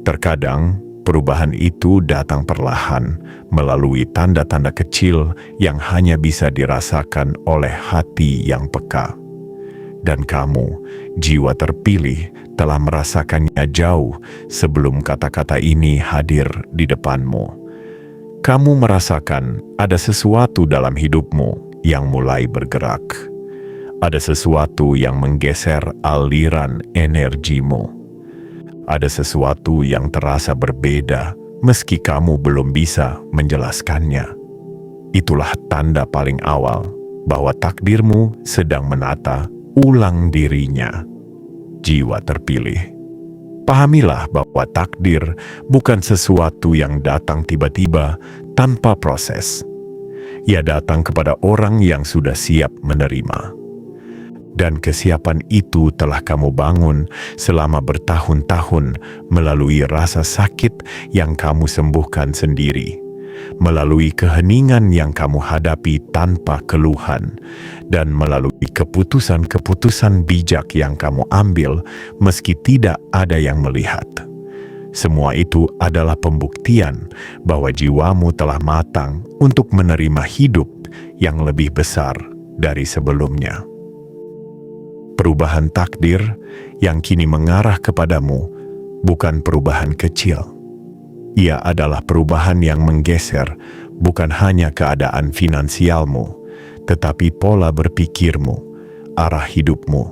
Terkadang, perubahan itu datang perlahan melalui tanda-tanda kecil yang hanya bisa dirasakan oleh hati yang peka. Dan kamu, jiwa terpilih, telah merasakannya jauh sebelum kata-kata ini hadir di depanmu. Kamu merasakan ada sesuatu dalam hidupmu yang mulai bergerak. Ada sesuatu yang menggeser aliran energimu. Ada sesuatu yang terasa berbeda meski kamu belum bisa menjelaskannya. Itulah tanda paling awal bahwa takdirmu sedang menata ulang dirinya. Jiwa terpilih. Pahamilah bahwa takdir bukan sesuatu yang datang tiba-tiba tanpa proses. Ia datang kepada orang yang sudah siap menerima. Dan kesiapan itu telah kamu bangun selama bertahun-tahun melalui rasa sakit yang kamu sembuhkan sendiri, melalui keheningan yang kamu hadapi tanpa keluhan, dan melalui keputusan-keputusan bijak yang kamu ambil meski tidak ada yang melihat. Semua itu adalah pembuktian bahwa jiwamu telah matang untuk menerima hidup yang lebih besar dari sebelumnya. Perubahan takdir yang kini mengarah kepadamu bukan perubahan kecil. Ia adalah perubahan yang menggeser bukan hanya keadaan finansialmu, tetapi pola berpikirmu, arah hidupmu,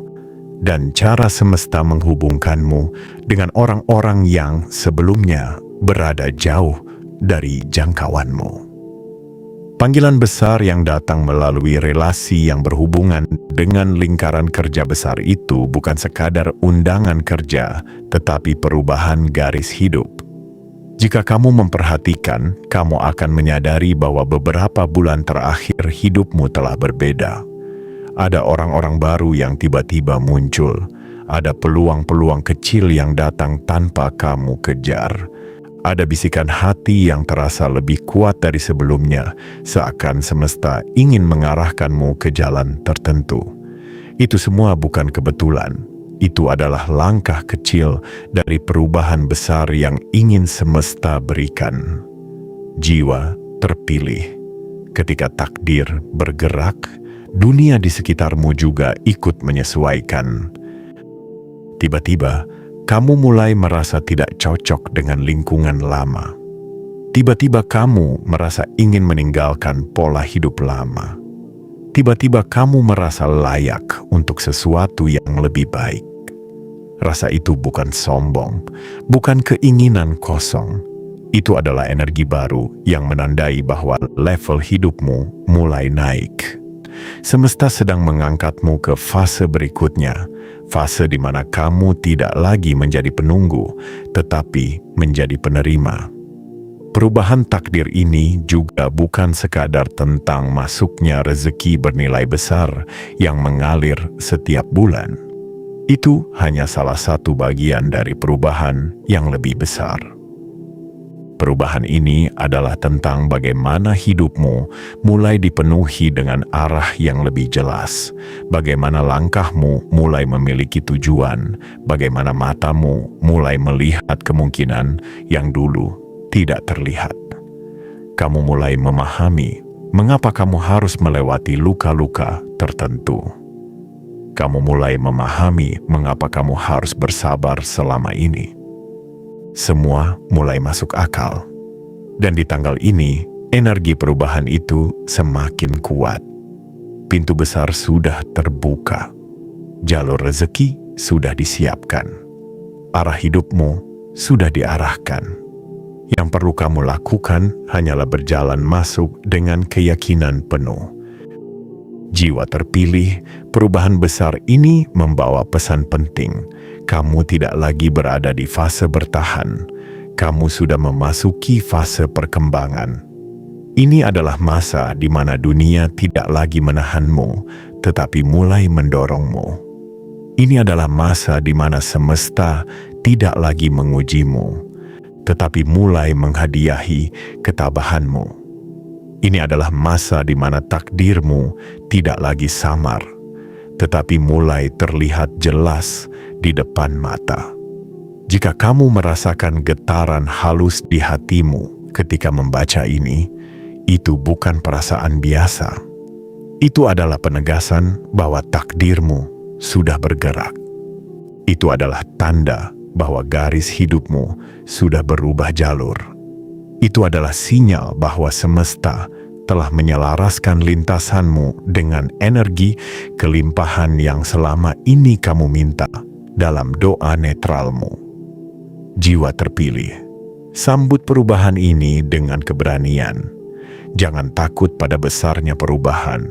dan cara semesta menghubungkanmu dengan orang-orang yang sebelumnya berada jauh dari jangkauanmu. Panggilan besar yang datang melalui relasi yang berhubungan dengan lingkaran kerja besar itu bukan sekadar undangan kerja, tetapi perubahan garis hidup. Jika kamu memperhatikan, kamu akan menyadari bahwa beberapa bulan terakhir hidupmu telah berbeda. Ada orang-orang baru yang tiba-tiba muncul. Ada peluang-peluang kecil yang datang tanpa kamu kejar. Ada bisikan hati yang terasa lebih kuat dari sebelumnya, seakan semesta ingin mengarahkanmu ke jalan tertentu. Itu semua bukan kebetulan. Itu adalah langkah kecil dari perubahan besar yang ingin semesta berikan. Jiwa terpilih. Ketika takdir bergerak, dunia di sekitarmu juga ikut menyesuaikan. Tiba-tiba, kamu mulai merasa tidak cocok dengan lingkungan lama. Tiba-tiba kamu merasa ingin meninggalkan pola hidup lama. Tiba-tiba kamu merasa layak untuk sesuatu yang lebih baik. Rasa itu bukan sombong, bukan keinginan kosong. Itu adalah energi baru yang menandai bahwa level hidupmu mulai naik. Semesta sedang mengangkatmu ke fase berikutnya, fase di mana kamu tidak lagi menjadi penunggu, tetapi menjadi penerima. Perubahan takdir ini juga bukan sekadar tentang masuknya rezeki bernilai besar yang mengalir setiap bulan. Itu hanya salah satu bagian dari perubahan yang lebih besar. Perubahan ini adalah tentang bagaimana hidupmu mulai dipenuhi dengan arah yang lebih jelas, bagaimana langkahmu mulai memiliki tujuan, bagaimana matamu mulai melihat kemungkinan yang dulu tidak terlihat. Kamu mulai memahami mengapa kamu harus melewati luka-luka tertentu. Kamu mulai memahami mengapa kamu harus bersabar selama ini. Semua mulai masuk akal. Dan di tanggal ini, energi perubahan itu semakin kuat. Pintu besar sudah terbuka. Jalur rezeki sudah disiapkan. Arah hidupmu sudah diarahkan. Yang perlu kamu lakukan hanyalah berjalan masuk dengan keyakinan penuh. Jiwa terpilih, perubahan besar ini membawa pesan penting. Kamu tidak lagi berada di fase bertahan. Kamu sudah memasuki fase perkembangan. Ini adalah masa di mana dunia tidak lagi menahanmu, tetapi mulai mendorongmu. Ini adalah masa di mana semesta tidak lagi mengujimu, tetapi mulai menghadiahi ketabahanmu. Ini adalah masa di mana takdirmu tidak lagi samar, tetapi mulai terlihat jelas di depan mata. Jika kamu merasakan getaran halus di hatimu ketika membaca ini, itu bukan perasaan biasa. Itu adalah penegasan bahwa takdirmu sudah bergerak. Itu adalah tanda bahwa garis hidupmu sudah berubah jalur. Itu adalah sinyal bahwa semesta telah menyelaraskan lintasanmu dengan energi kelimpahan yang selama ini kamu minta dalam doa netralmu. Jiwa terpilih, sambut perubahan ini dengan keberanian. Jangan takut pada besarnya perubahan.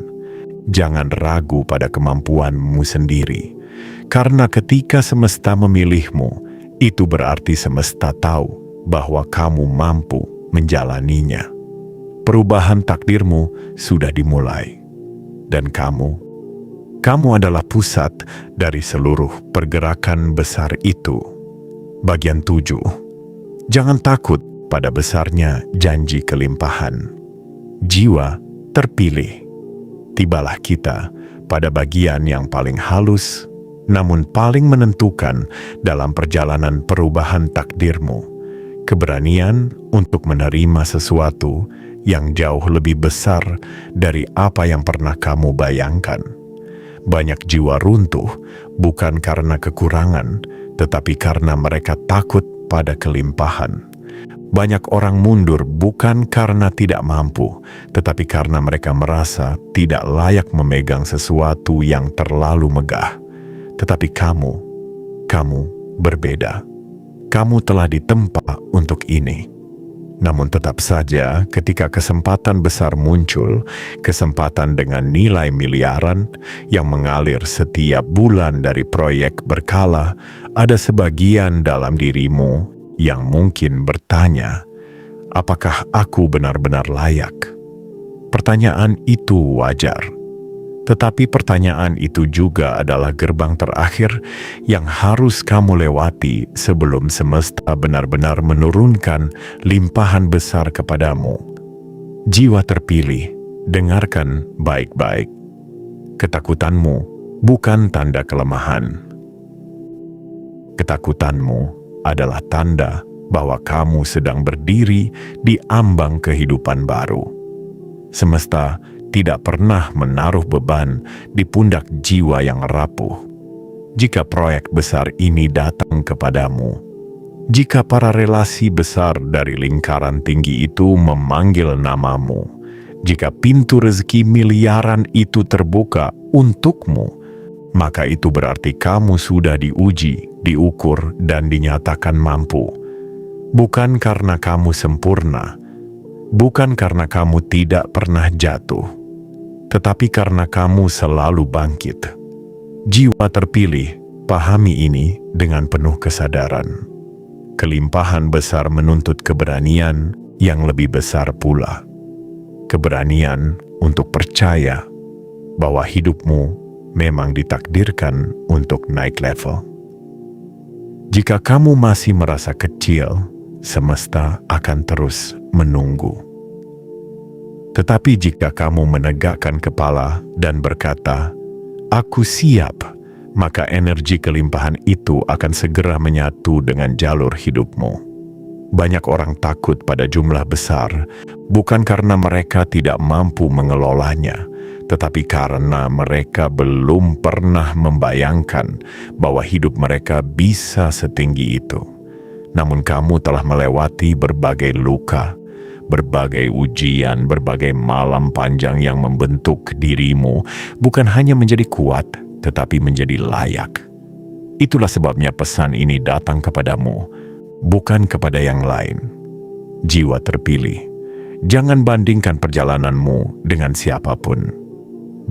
Jangan ragu pada kemampuanmu sendiri. Karena ketika semesta memilihmu, itu berarti semesta tahu bahwa kamu mampu menjalaninya. Perubahan takdirmu sudah dimulai. Dan kamu adalah pusat dari seluruh pergerakan besar itu. Bagian 7. Jangan takut pada besarnya janji kelimpahan. Jiwa terpilih. Tibalah kita pada bagian yang paling halus, namun paling menentukan dalam perjalanan perubahan takdirmu. Keberanian untuk menerima sesuatu yang jauh lebih besar dari apa yang pernah kamu bayangkan. Banyak jiwa runtuh bukan karena kekurangan, tetapi karena mereka takut pada kelimpahan. Banyak orang mundur bukan karena tidak mampu, tetapi karena mereka merasa tidak layak memegang sesuatu yang terlalu megah. Tetapi kamu berbeda. Kamu telah ditempa untuk ini. Namun tetap saja ketika kesempatan besar muncul, kesempatan dengan nilai miliaran yang mengalir setiap bulan dari proyek berkala, ada sebagian dalam dirimu yang mungkin bertanya, apakah aku benar-benar layak? Pertanyaan itu wajar. Tetapi pertanyaan itu juga adalah gerbang terakhir yang harus kamu lewati sebelum semesta benar-benar menurunkan limpahan besar kepadamu. Jiwa terpilih, dengarkan baik-baik. Ketakutanmu bukan tanda kelemahan. Ketakutanmu adalah tanda bahwa kamu sedang berdiri di ambang kehidupan baru. Semesta tidak pernah menaruh beban di pundak jiwa yang rapuh. Jika proyek besar ini datang kepadamu, jika para relasi besar dari lingkaran tinggi itu memanggil namamu, jika pintu rezeki miliaran itu terbuka untukmu, maka itu berarti kamu sudah diuji, diukur, dan dinyatakan mampu. Bukan karena kamu sempurna, bukan karena kamu tidak pernah jatuh, tetapi karena kamu selalu bangkit. Jiwa terpilih, pahami ini dengan penuh kesadaran. Kelimpahan besar menuntut keberanian yang lebih besar pula. Keberanian untuk percaya bahwa hidupmu memang ditakdirkan untuk naik level. Jika kamu masih merasa kecil, semesta akan terus menunggu. Tetapi jika kamu menegakkan kepala dan berkata, "Aku siap," maka energi kelimpahan itu akan segera menyatu dengan jalur hidupmu. Banyak orang takut pada jumlah besar, bukan karena mereka tidak mampu mengelolanya, tetapi karena mereka belum pernah membayangkan bahwa hidup mereka bisa setinggi itu. Namun kamu telah melewati berbagai luka, berbagai ujian, berbagai malam panjang yang membentuk dirimu, bukan hanya menjadi kuat, tetapi menjadi layak. Itulah sebabnya pesan ini datang kepadamu, bukan kepada yang lain. Jiwa terpilih, jangan bandingkan perjalananmu dengan siapapun.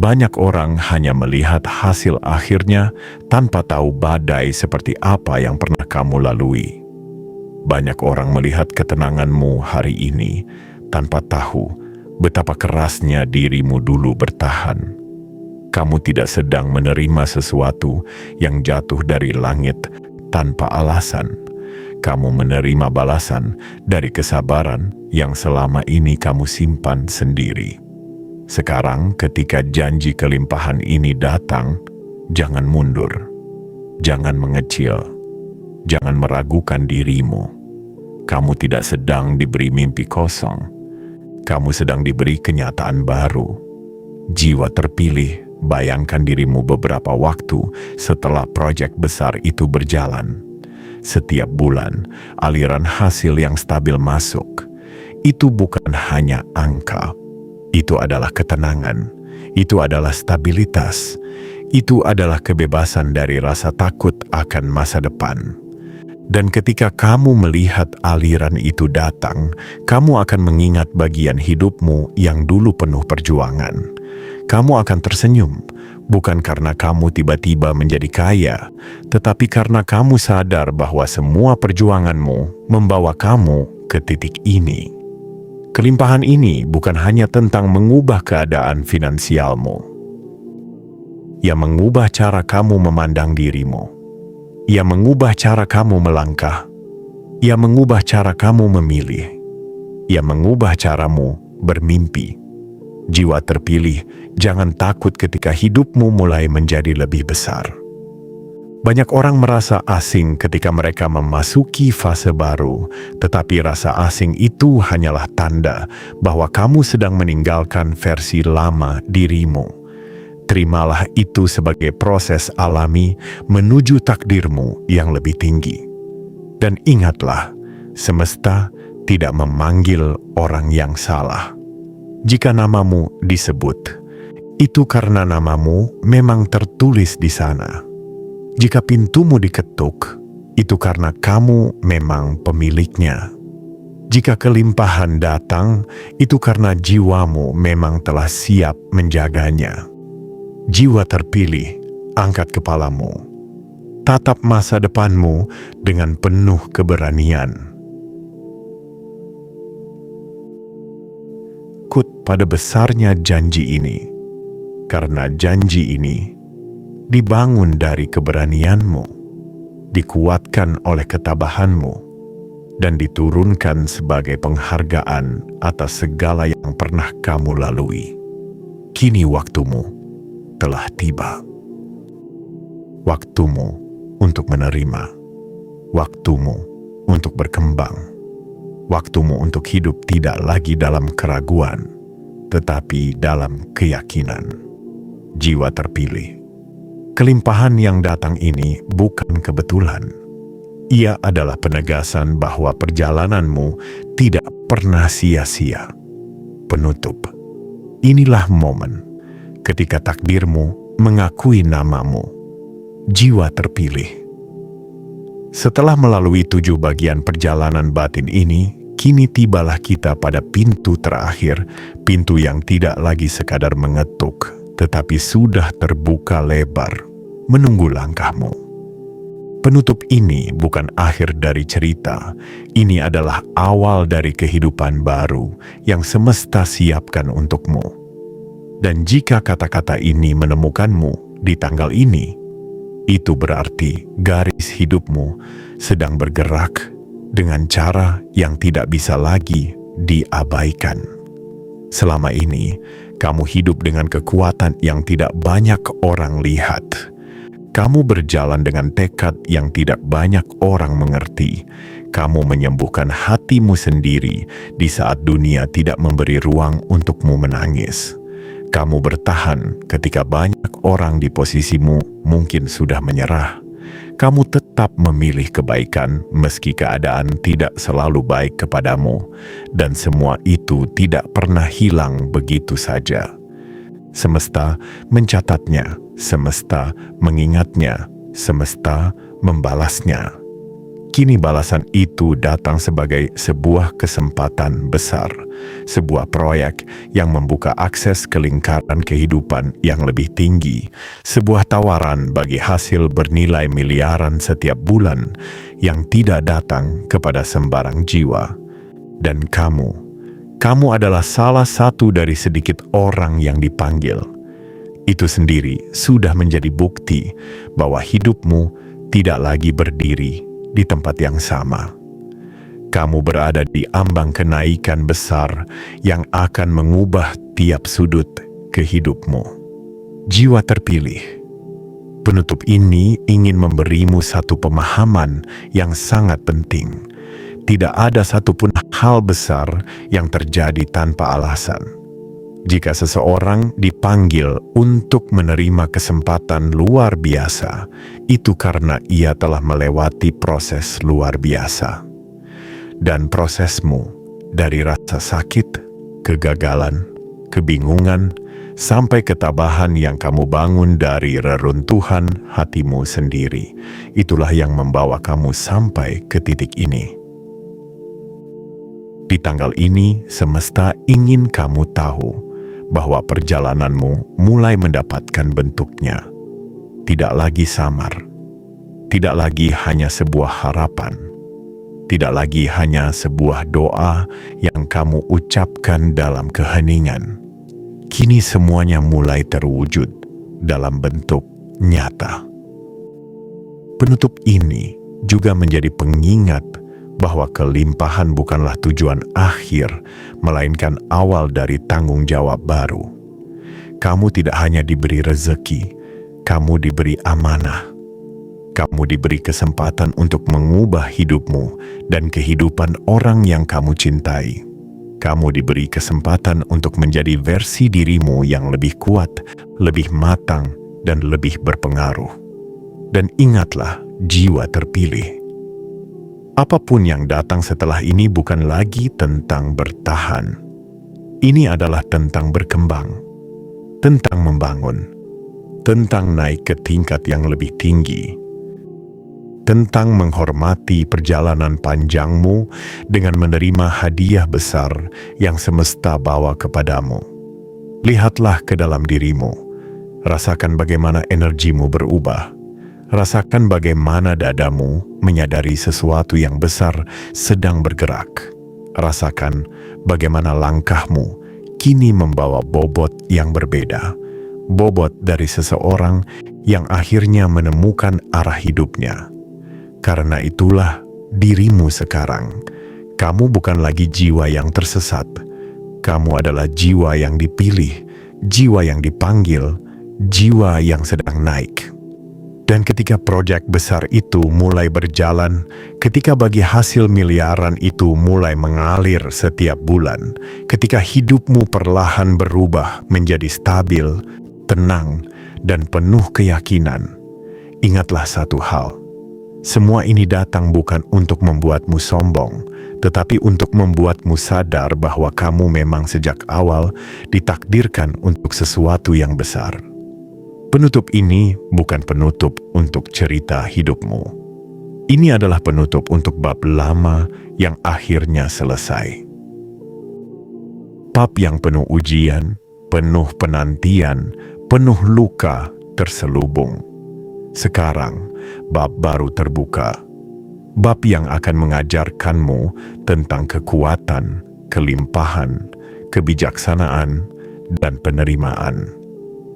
Banyak orang hanya melihat hasil akhirnya tanpa tahu badai seperti apa yang pernah kamu lalui. Banyak orang melihat ketenanganmu hari ini tanpa tahu betapa kerasnya dirimu dulu bertahan. Kamu tidak sedang menerima sesuatu yang jatuh dari langit tanpa alasan. Kamu menerima balasan dari kesabaran yang selama ini kamu simpan sendiri. Sekarang ketika janji kelimpahan ini datang, jangan mundur, jangan mengecil, jangan meragukan dirimu. Kamu tidak sedang diberi mimpi kosong, kamu sedang diberi kenyataan baru. Jiwa terpilih, bayangkan dirimu beberapa waktu setelah proyek besar itu berjalan. Setiap bulan, aliran hasil yang stabil masuk. Itu bukan hanya angka, itu adalah ketenangan, itu adalah stabilitas, itu adalah kebebasan dari rasa takut akan masa depan. Dan ketika kamu melihat aliran itu datang, kamu akan mengingat bagian hidupmu yang dulu penuh perjuangan. Kamu akan tersenyum, bukan karena kamu tiba-tiba menjadi kaya, tetapi karena kamu sadar bahwa semua perjuanganmu membawa kamu ke titik ini. Kelimpahan ini bukan hanya tentang mengubah keadaan finansialmu. Ia mengubah cara kamu memandang dirimu. Ia mengubah cara kamu melangkah. Ia mengubah cara kamu memilih. Ia mengubah caramu bermimpi. Jiwa terpilih, jangan takut ketika hidupmu mulai menjadi lebih besar. Banyak orang merasa asing ketika mereka memasuki fase baru, tetapi rasa asing itu hanyalah tanda bahwa kamu sedang meninggalkan versi lama dirimu. Terimalah itu sebagai proses alami menuju takdirmu yang lebih tinggi. Dan ingatlah, semesta tidak memanggil orang yang salah. Jika namamu disebut, itu karena namamu memang tertulis di sana. Jika pintumu diketuk, itu karena kamu memang pemiliknya. Jika kelimpahan datang, itu karena jiwamu memang telah siap menjaganya. Jiwa terpilih, angkat kepalamu. Tatap masa depanmu dengan penuh keberanian. Ikut pada besarnya janji ini, karena janji ini dibangun dari keberanianmu, dikuatkan oleh ketabahanmu, dan diturunkan sebagai penghargaan atas segala yang pernah kamu lalui. Kini waktumu telah tiba. Waktumu untuk menerima, waktumu untuk berkembang. Waktumu untuk hidup tidak lagi dalam keraguan, tetapi dalam keyakinan. Jiwa terpilih. Kelimpahan yang datang ini bukan kebetulan. Ia adalah penegasan bahwa perjalananmu tidak pernah sia-sia. Penutup. Inilah momen ketika takdirmu mengakui namamu. Jiwa terpilih. Setelah melalui 7 bagian perjalanan batin ini, kini tibalah kita pada pintu terakhir, pintu yang tidak lagi sekadar mengetuk, tetapi sudah terbuka lebar, menunggu langkahmu. Penutup ini bukan akhir dari cerita, ini adalah awal dari kehidupan baru yang semesta siapkan untukmu. Dan jika kata-kata ini menemukanmu di tanggal ini, itu berarti garis hidupmu sedang bergerak dengan cara yang tidak bisa lagi diabaikan. Selama ini, kamu hidup dengan kekuatan yang tidak banyak orang lihat. Kamu berjalan dengan tekad yang tidak banyak orang mengerti. Kamu menyembuhkan hatimu sendiri di saat dunia tidak memberi ruang untukmu menangis. Kamu bertahan ketika banyak orang di posisimu mungkin sudah menyerah. Kamu tetap memilih kebaikan meski keadaan tidak selalu baik kepadamu, dan semua itu tidak pernah hilang begitu saja. Semesta mencatatnya, semesta mengingatnya, semesta membalasnya. Kini balasan itu datang sebagai sebuah kesempatan besar, sebuah proyek yang membuka akses ke lingkaran kehidupan yang lebih tinggi, sebuah tawaran bagi hasil bernilai miliaran setiap bulan yang tidak datang kepada sembarang jiwa. Dan kamu adalah salah satu dari sedikit orang yang dipanggil. Itu sendiri sudah menjadi bukti bahwa hidupmu tidak lagi berdiri di tempat yang sama. Kamu berada di ambang kenaikan besar yang akan mengubah tiap sudut kehidupmu. Jiwa terpilih. Penutup ini ingin memberimu satu pemahaman yang sangat penting. Tidak ada satupun hal besar yang terjadi tanpa alasan. Jika seseorang dipanggil untuk menerima kesempatan luar biasa, itu karena ia telah melewati proses luar biasa. Dan prosesmu dari rasa sakit, kegagalan, kebingungan, sampai ketabahan yang kamu bangun dari reruntuhan hatimu sendiri, itulah yang membawa kamu sampai ke titik ini. Di tanggal ini, semesta ingin kamu tahu bahwa perjalananmu mulai mendapatkan bentuknya. Tidak lagi samar, tidak lagi hanya sebuah harapan, tidak lagi hanya sebuah doa yang kamu ucapkan dalam keheningan. Kini semuanya mulai terwujud dalam bentuk nyata. Penutup ini juga menjadi pengingat bahwa kelimpahan bukanlah tujuan akhir, melainkan awal dari tanggung jawab baru. Kamu tidak hanya diberi rezeki, kamu diberi amanah. Kamu diberi kesempatan untuk mengubah hidupmu dan kehidupan orang yang kamu cintai. Kamu diberi kesempatan untuk menjadi versi dirimu yang lebih kuat, lebih matang, dan lebih berpengaruh. Dan ingatlah, jiwa terpilih. Apapun yang datang setelah ini bukan lagi tentang bertahan. Ini adalah tentang berkembang, tentang membangun, tentang naik ke tingkat yang lebih tinggi, tentang menghormati perjalanan panjangmu dengan menerima hadiah besar yang semesta bawa kepadamu. Lihatlah ke dalam dirimu, rasakan bagaimana energimu berubah. Rasakan bagaimana dadamu menyadari sesuatu yang besar sedang bergerak. Rasakan bagaimana langkahmu kini membawa bobot yang berbeda. Bobot dari seseorang yang akhirnya menemukan arah hidupnya. Karena itulah dirimu sekarang. Kamu bukan lagi jiwa yang tersesat. Kamu adalah jiwa yang dipilih, jiwa yang dipanggil, jiwa yang sedang naik. Dan ketika proyek besar itu mulai berjalan, ketika bagi hasil miliaran itu mulai mengalir setiap bulan, ketika hidupmu perlahan berubah menjadi stabil, tenang, dan penuh keyakinan, ingatlah satu hal. Semua ini datang bukan untuk membuatmu sombong, tetapi untuk membuatmu sadar bahwa kamu memang sejak awal ditakdirkan untuk sesuatu yang besar. Penutup ini bukan penutup untuk cerita hidupmu. Ini adalah penutup untuk bab lama yang akhirnya selesai. Bab yang penuh ujian, penuh penantian, penuh luka terselubung. Sekarang, bab baru terbuka. Bab yang akan mengajarkanmu tentang kekuatan, kelimpahan, kebijaksanaan, dan penerimaan.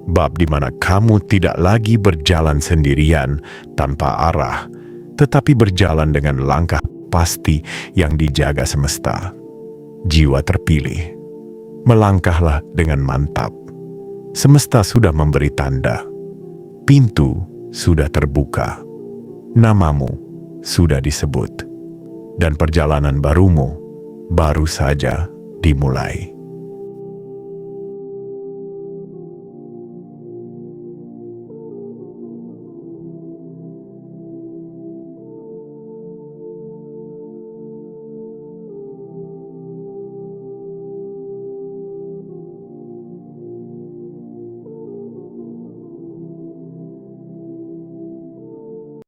Bab di mana kamu tidak lagi berjalan sendirian tanpa arah, tetapi berjalan dengan langkah pasti yang dijaga semesta. Jiwa terpilih, melangkahlah dengan mantap. Semesta sudah memberi tanda. Pintu sudah terbuka. Namamu sudah disebut. Dan perjalanan barumu baru saja dimulai.